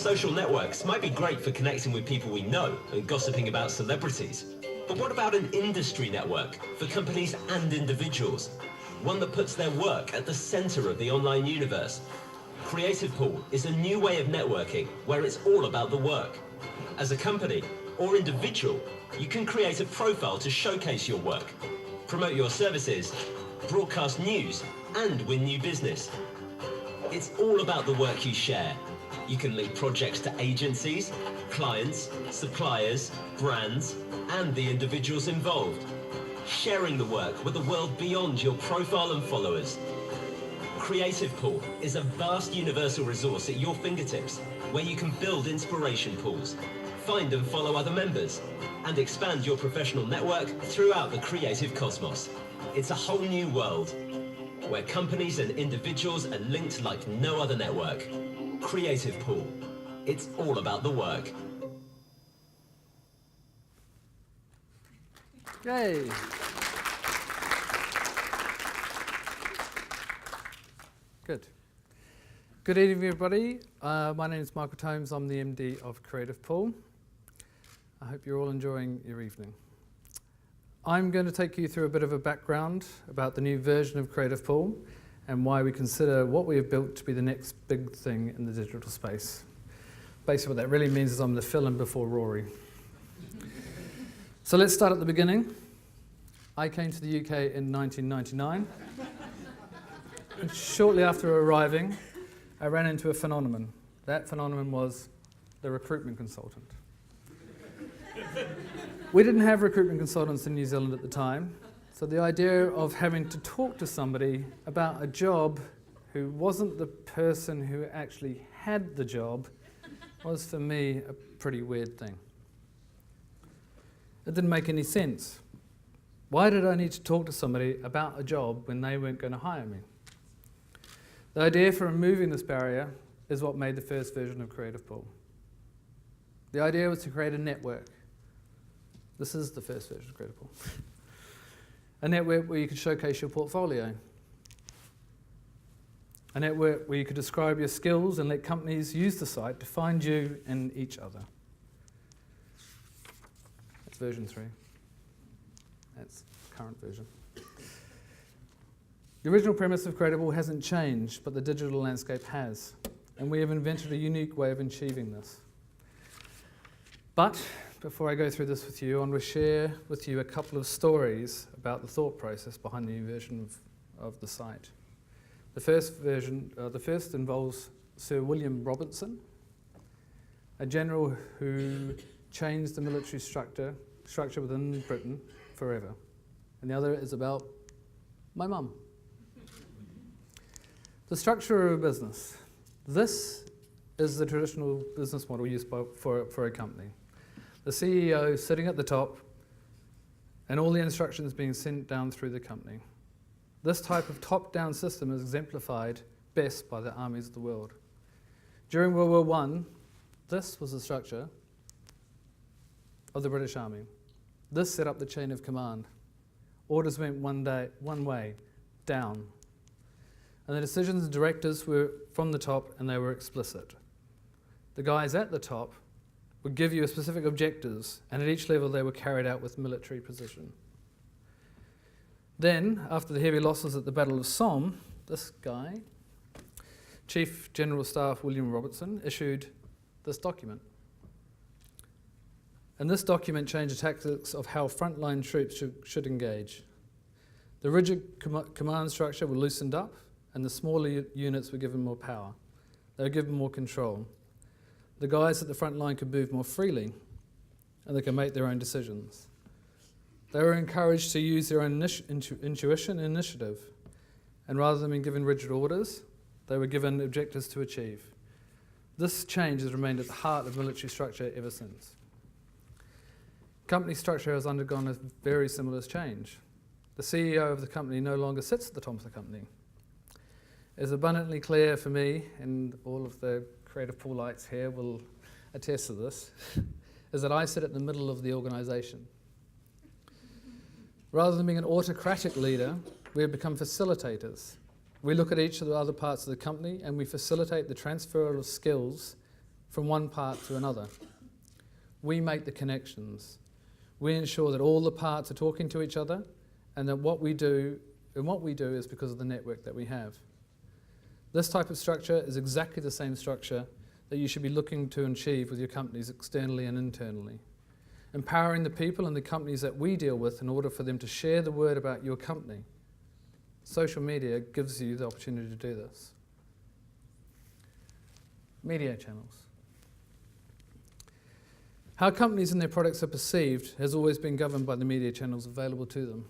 Social networks might be great for connecting with people we know and gossiping about celebrities. But what about an industry network for companies and individuals? One that puts their work at the center of the online universe. Creativepool is a new way of networking where it's all about the work. As a company or individual, you can create a profile to showcase your work, promote your services, broadcast news, and win new business. It's all about the work you share. You can link projects to agencies, clients, suppliers, brands, and the individuals involved. Sharing the work with the world beyond your profile and followers. Creativepool is a vast universal resource at your fingertips, where you can build inspiration pools, find and follow other members, and expand your professional network throughout the creative cosmos. It's a whole new world, where companies and individuals are linked like no other network. Creativepool. It's all about the work. Yay! Good. Good evening, everybody. My name is Michael Tomes. I'm the MD of Creativepool. I hope you're all enjoying your evening. I'm going to take you through a bit of a background about the new version of Creativepool and why we consider what we have built to be the next big thing in the digital space. Basically, what that really means is I'm the fill-in before Rory. So let's start at the beginning. I came to the UK in 1999. And shortly after arriving, I ran into a phenomenon. That phenomenon was the recruitment consultant. We didn't have recruitment consultants in New Zealand at the time, so the idea of having to talk to somebody about a job who wasn't the person who actually had the job was, for me, a pretty weird thing. It didn't make any sense. Why did I need to talk to somebody about a job when they weren't going to hire me? The idea for removing this barrier is what made the first version of Creativepool. The idea was to create a network. This is the first version of Creativepool. A network where you could showcase your portfolio. A network where you could describe your skills and let companies use the site to find you and each other. That's version 3. That's current version. The original premise of Creativepool hasn't changed, but the digital landscape has. And we have invented a unique way of achieving this. But before I go through this with you, I want to share with you a couple of stories about the thought process behind the new version of the site. The first involves Sir William Robertson, a general who changed the military structure within Britain forever. And the other is about my mum. The structure of a business. This is the traditional business model used for a company. The CEO sitting at the top and all the instructions being sent down through the company. This type of top-down system is exemplified best by the armies of the world. During World War I, this was the structure of the British Army. This set up the chain of command. Orders went one way, down. And the decisions and directives were from the top, and they were explicit. The guys at the top would give you specific objectives, and at each level they were carried out with military precision. Then, after the heavy losses at the Battle of Somme, this guy, Chief General Staff William Robertson, issued this document. And this document changed the tactics of how frontline troops should engage. The rigid command structure was loosened up, and the smaller units were given more power. They were given more control. The guys at the front line could move more freely, and they could make their own decisions. They were encouraged to use their own intuition and initiative, and rather than being given rigid orders, they were given objectives to achieve. This change has remained at the heart of military structure ever since. Company structure has undergone a very similar change. The CEO of the company no longer sits at the top of the company. It's abundantly clear for me, and all of the Creativepoolites here will attest to this, is that I sit at the middle of the organisation. Rather than being an autocratic leader, we have become facilitators. We look at each of the other parts of the company and we facilitate the transfer of skills from one part to another. We make the connections. We ensure that all the parts are talking to each other, and that what we do is because of the network that we have. This type of structure is exactly the same structure that you should be looking to achieve with your companies externally and internally. Empowering the people and the companies that we deal with in order for them to share the word about your company. Social media gives you the opportunity to do this. Media channels. How companies and their products are perceived has always been governed by the media channels available to them.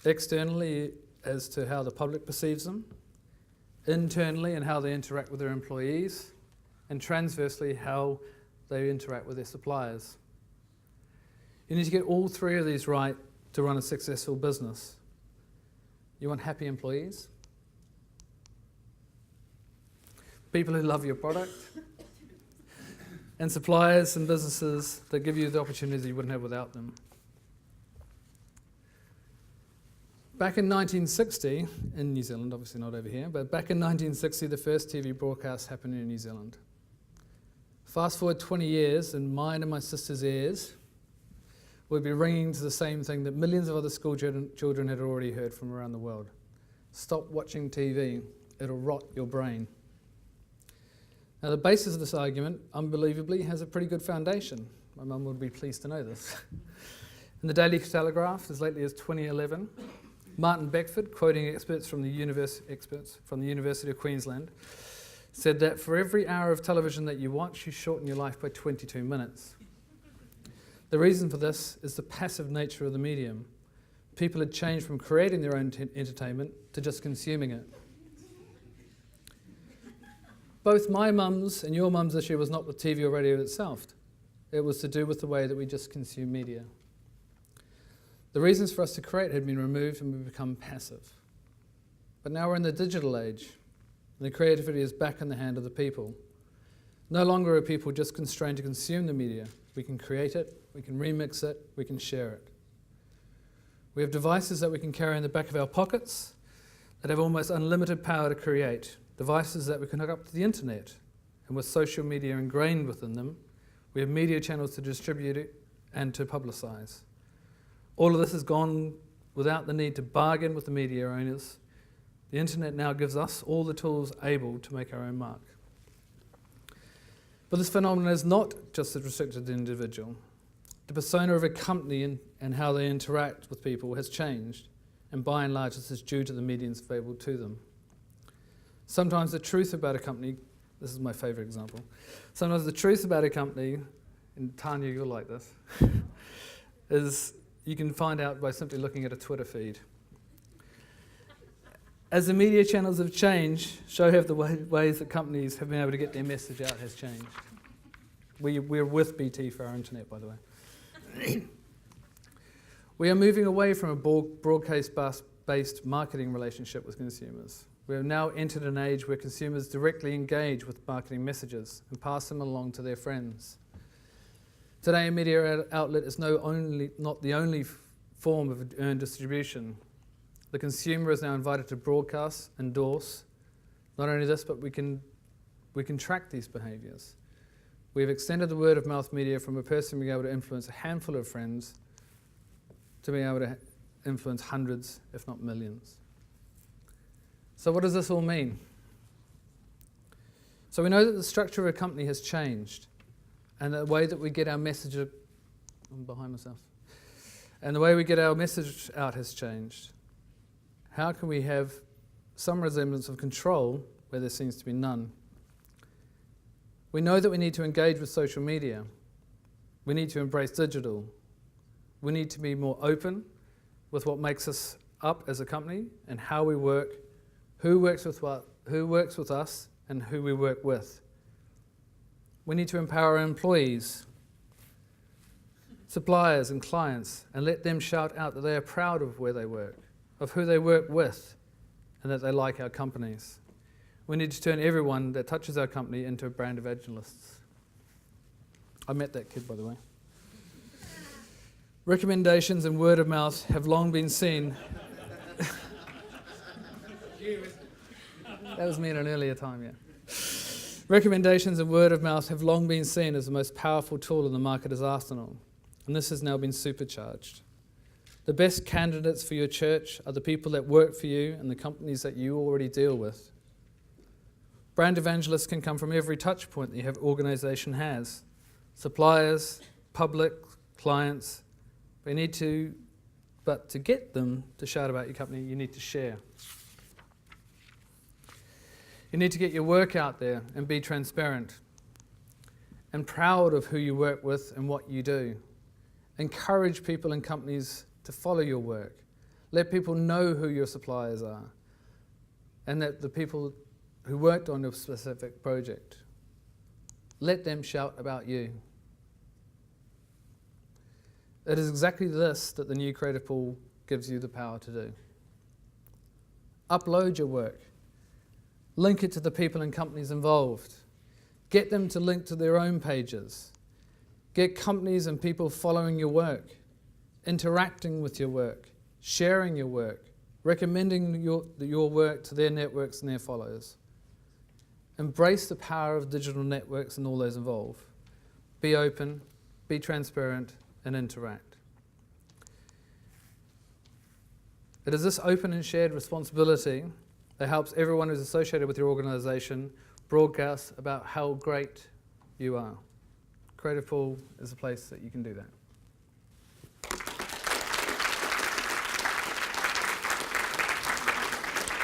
Externally, as to how the public perceives them, internally and how they interact with their employees, and transversely how they interact with their suppliers. You need to get all three of these right to run a successful business. You want happy employees, people who love your product, and suppliers and businesses that give you the opportunities you wouldn't have without them. Back in 1960, in New Zealand, obviously not over here, but back in 1960 the first TV broadcast happened in New Zealand. Fast forward 20 years and mine and my sister's ears would be ringing to the same thing that millions of other school children had already heard from around the world. Stop watching TV, it'll rot your brain. Now the basis of this argument, unbelievably, has a pretty good foundation. My mum would be pleased to know this. In the Daily Telegraph, as lately as 2011, Martin Beckford, quoting experts from the University of Queensland, said that for every hour of television that you watch, you shorten your life by 22 minutes. The reason for this is the passive nature of the medium. People had changed from creating their own entertainment to just consuming it. Both my mum's and your mum's issue was not with TV or radio itself. It was to do with the way that we just consume media. The reasons for us to create had been removed and we've become passive. But now we're in the digital age, and the creativity is back in the hand of the people. No longer are people just constrained to consume the media. We can create it, we can remix it, we can share it. We have devices that we can carry in the back of our pockets that have almost unlimited power to create. Devices that we can hook up to the internet, and with social media ingrained within them, we have media channels to distribute it and to publicise. All of this has gone without the need to bargain with the media owners. The internet now gives us all the tools able to make our own mark. But this phenomenon is not just restricted to the individual. The persona of a company and how they interact with people has changed, and by and large this is due to the mediums available to them. Sometimes the truth about a company, this is my favourite example, sometimes the truth about a company, and Tanya, you'll like this, is you can find out by simply looking at a Twitter feed. As the media channels have changed, so have the ways that companies have been able to get their message out has changed. We're with BT for our internet, by the way. We are moving away from a broadcast-based marketing relationship with consumers. We have now entered an age where consumers directly engage with marketing messages and pass them along to their friends. Today, a media outlet is not the only form of earned distribution. The consumer is now invited to broadcast, endorse. Not only this, but we can track these behaviours. We have extended the word of mouth media from a person being able to influence a handful of friends to being able to influence hundreds, if not millions. So what does this all mean? So we know that the structure of a company has changed, and the way that we get our message, I'm behind myself, and the way we get our message out has changed. How can we have some resemblance of control where there seems to be none? We know that we need to engage with social media. We need to embrace digital. We need to be more open with what makes us up as a company and how we work, who works with us, and who we work with. We need to empower our employees, suppliers and clients, and let them shout out that they are proud of where they work, of who they work with, and that they like our companies. We need to turn everyone that touches our company into a brand evangelists. I met that kid, by the way. Recommendations and word of mouth have long been seen. That was me in an earlier time, yeah. Recommendations and word of mouth have long been seen as the most powerful tool in the marketer's arsenal, and this has now been supercharged. The best candidates for your church are the people that work for you and the companies that you already deal with. Brand evangelists can come from every touch point that your organisation has. Suppliers, public, clients. But to get them to shout about your company, you need to share. You need to get your work out there and be transparent and proud of who you work with and what you do. Encourage people and companies to follow your work. Let people know who your suppliers are and that the people who worked on your specific project. Let them shout about you. It is exactly this that the new Creativepool gives you the power to do. Upload your work. Link it to the people and companies involved. Get them to link to their own pages. Get companies and people following your work, interacting with your work, sharing your work, recommending your work to their networks and their followers. Embrace the power of digital networks and all those involved. Be open, be transparent, and interact. It is this open and shared responsibility that helps everyone who's associated with your organisation broadcast about how great you are. Creativepool is a place that you can do that.